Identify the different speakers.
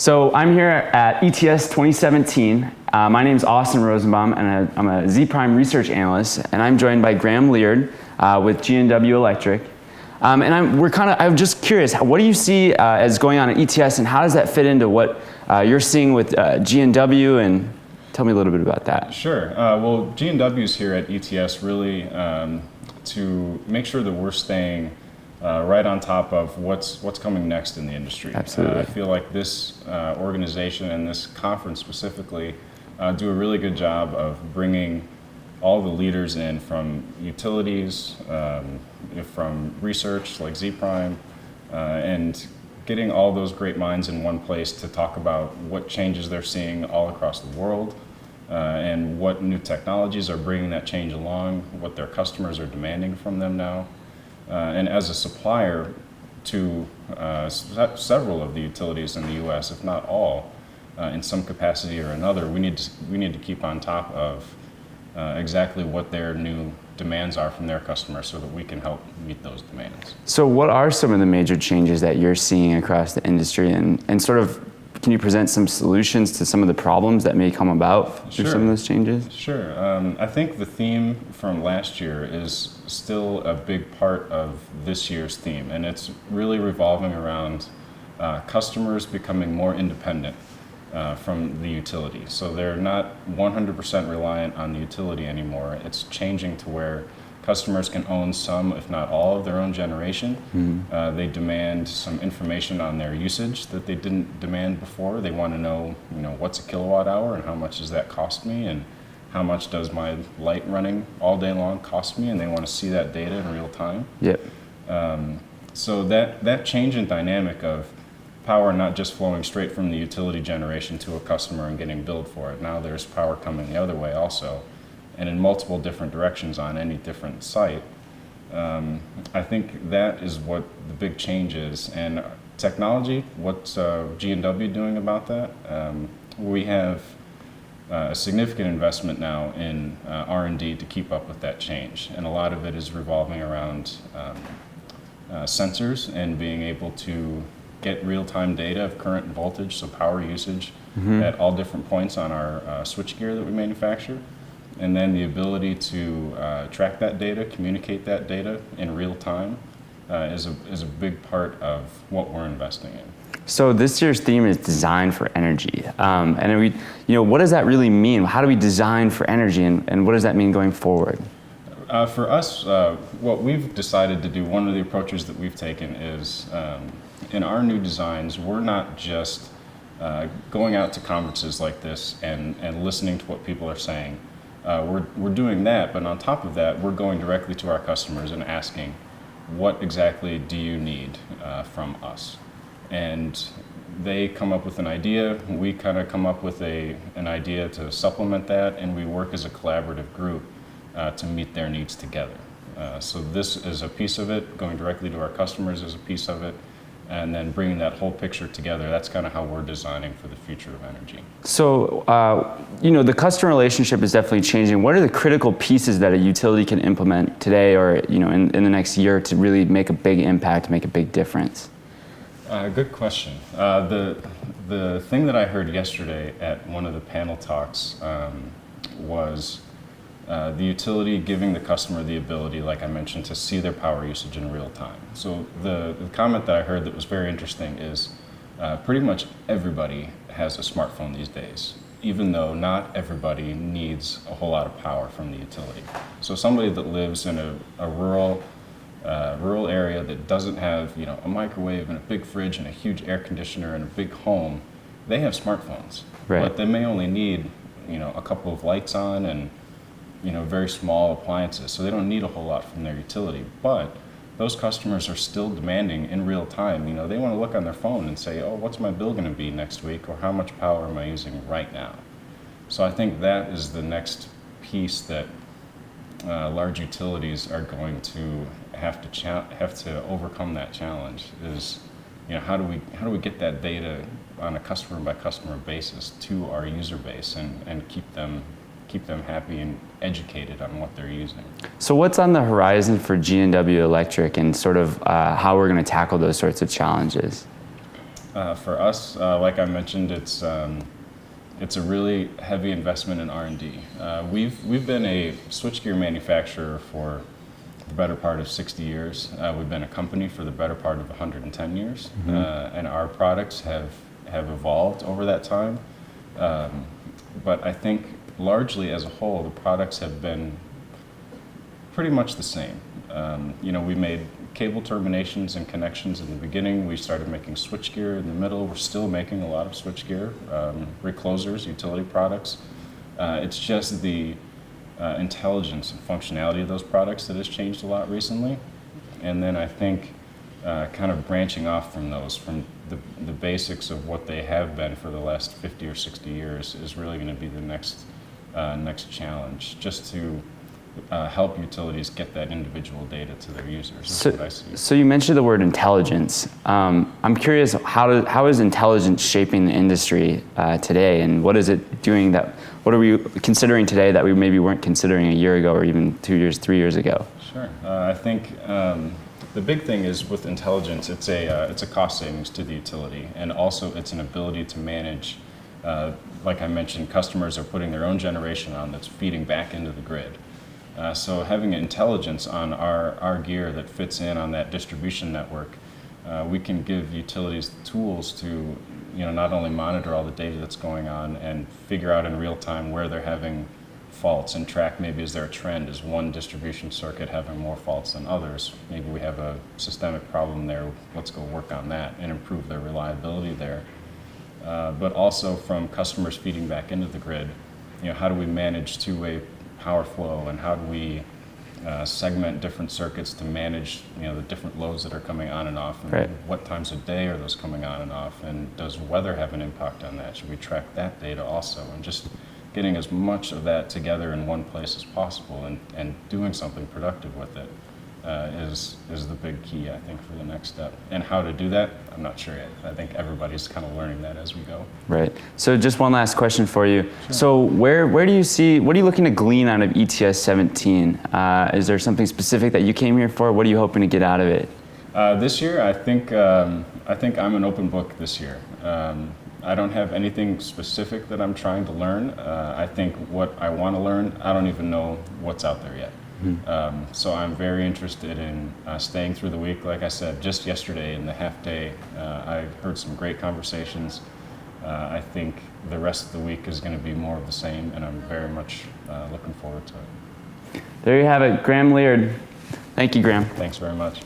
Speaker 1: So I'm here at ETS 2017. My name is Austin Rosenbaum, and I'm a Z-Prime research analyst, and I'm joined by Graham Leard with G&W Electric. I'm just curious, what do you see as going on at ETS, and how does that fit into what you're seeing with G&W, and tell me a little bit about that.
Speaker 2: Sure. Well, G&W is here at ETS really to make sure that we're staying right on top of what's coming next in the industry.
Speaker 1: Absolutely.
Speaker 2: I feel like this organization and this conference specifically do a really good job of bringing all the leaders in from utilities, from research like Z-Prime, and getting all those great minds in one place to talk about what changes they're seeing all across the world, and what new technologies are bringing that change along, what their customers are demanding from them now. And as a supplier to several of the utilities in the U.S., if not all, in some capacity or another, we need to keep on top of exactly what their new demands are from their customers so that we can help meet those demands.
Speaker 1: So what are some of the major changes that you're seeing across the industry, and sort of can you present some solutions to some of the problems that may come about through some of those changes?
Speaker 2: Sure. I think the theme from last year is still a big part of this year's theme, and it's really revolving around customers becoming more independent from the utility. So they're not 100% reliant on the utility anymore. It's changing to where customers can own some, if not all, of their own generation. Mm-hmm. They demand some information on their usage that they didn't demand before. They want to know, what's a kilowatt hour and how much does that cost me, and how much does my light running all day long cost me, and they want to see that data in real time.
Speaker 1: Yep.
Speaker 2: So that change in dynamic of power not just flowing straight from the utility generation to a customer and getting billed for it. Now there's power coming the other way also, and in multiple different directions on any different site. I think that is what the big change is. And technology, what's G&W doing about that? We have a significant investment now in R&D to keep up with that change. And a lot of it is revolving around sensors and being able to get real-time data of current voltage, so power usage, mm-hmm. at all different points on our switchgear that we manufacture. And then the ability to track that data, communicate that data in real time is a big part of what we're investing in.
Speaker 1: So this year's theme is design for energy. And what does that really mean? How do we design for energy, and what does that mean going forward?
Speaker 2: For us, what we've decided to do, one of the approaches that we've taken is, in our new designs, we're not just going out to conferences like this and listening to what people are saying. We're doing that, but on top of that, we're going directly to our customers and asking, what exactly do you need from us? And they come up with an idea, we kind of come up with an idea to supplement that, and we work as a collaborative group to meet their needs together. So this is a piece of it, going directly to our customers is a piece of it, and then bringing that whole picture together. That's kind of how we're designing for the future of energy.
Speaker 1: So, the customer relationship is definitely changing. What are the critical pieces that a utility can implement today or, in the next year to really make a big impact, make a big difference?
Speaker 2: Good question. The thing that I heard yesterday at one of the panel talks was the utility giving the customer the ability, like I mentioned, to see their power usage in real time. So the comment that I heard that was very interesting is pretty much everybody has a smartphone these days, even though not everybody needs a whole lot of power from the utility. So somebody that lives in a rural area that doesn't have a microwave and a big fridge and a huge air conditioner and a big home, they have smartphones.
Speaker 1: Right.
Speaker 2: But they may only need a couple of lights on and very small appliances, so they don't need a whole lot from their utility. But those customers are still demanding in real time. They want to look on their phone and say, oh, what's my bill going to be next week, or how much power am I using right now? So I think that is the next piece that large utilities are going to have to overcome that challenge. Is how do we get that data on a customer by customer basis to our user base and keep them happy and educated on what they're using.
Speaker 1: So what's on the horizon for G&W Electric, and sort of how we're going to tackle those sorts of challenges?
Speaker 2: For us, like I mentioned, it's a really heavy investment in R&D. We've been a switchgear manufacturer for the better part of 60 years. We've been a company for the better part of 110 years, and our products have evolved over that time. But I think largely as a whole, the products have been pretty much the same. We made cable terminations and connections in the beginning. We started making switchgear in the middle. We're still making a lot of switchgear, reclosers, utility products. It's just the intelligence and functionality of those products that has changed a lot recently. And then I think kind of branching off from those, from the basics of what they have been for the last 50 or 60 years is really going to be the next challenge, just to help utilities get that individual data to their users. That's what I see.
Speaker 1: So you mentioned the word intelligence. I'm curious, how is intelligence shaping the industry today, and what is it doing what are we considering today that we maybe weren't considering a year ago or even 2 years, 3 years ago?
Speaker 2: Sure. I think the big thing is with intelligence, it's a cost savings to the utility, and also it's an ability to manage. Like I mentioned, customers are putting their own generation on that's feeding back into the grid. So having intelligence on our gear that fits in on that distribution network, we can give utilities the tools to not only monitor all the data that's going on and figure out in real time where they're having faults and track, maybe is there a trend, is one distribution circuit having more faults than others, maybe we have a systemic problem there, let's go work on that and improve their reliability there. But also from customers feeding back into the grid, how do we manage two-way power flow, and how do we segment different circuits to manage the different loads that are coming on and off, and
Speaker 1: right.
Speaker 2: What times of day are those coming on and off, and does weather have an impact on that? Should we track that data also? And just getting as much of that together in one place as possible and doing something productive with it is the big key, I think, for the next step. And how to do that, I'm not sure yet. I think everybody's kind of learning that as we go.
Speaker 1: Right. So just one last question for you.
Speaker 2: Sure.
Speaker 1: So what are you looking to glean out of ETS 17? Is there something specific that you came here for? What are you hoping to get out of it?
Speaker 2: This year, I think I'm an open book this year. I don't have anything specific that I'm trying to learn. I think what I want to learn, I don't even know what's out there yet. So I'm very interested in staying through the week. Like I said, just yesterday in the half day, I heard some great conversations. I think the rest of the week is going to be more of the same, and I'm very much looking forward to it.
Speaker 1: There you have it, Graham Leard. Thank you, Graham.
Speaker 2: Thanks very much.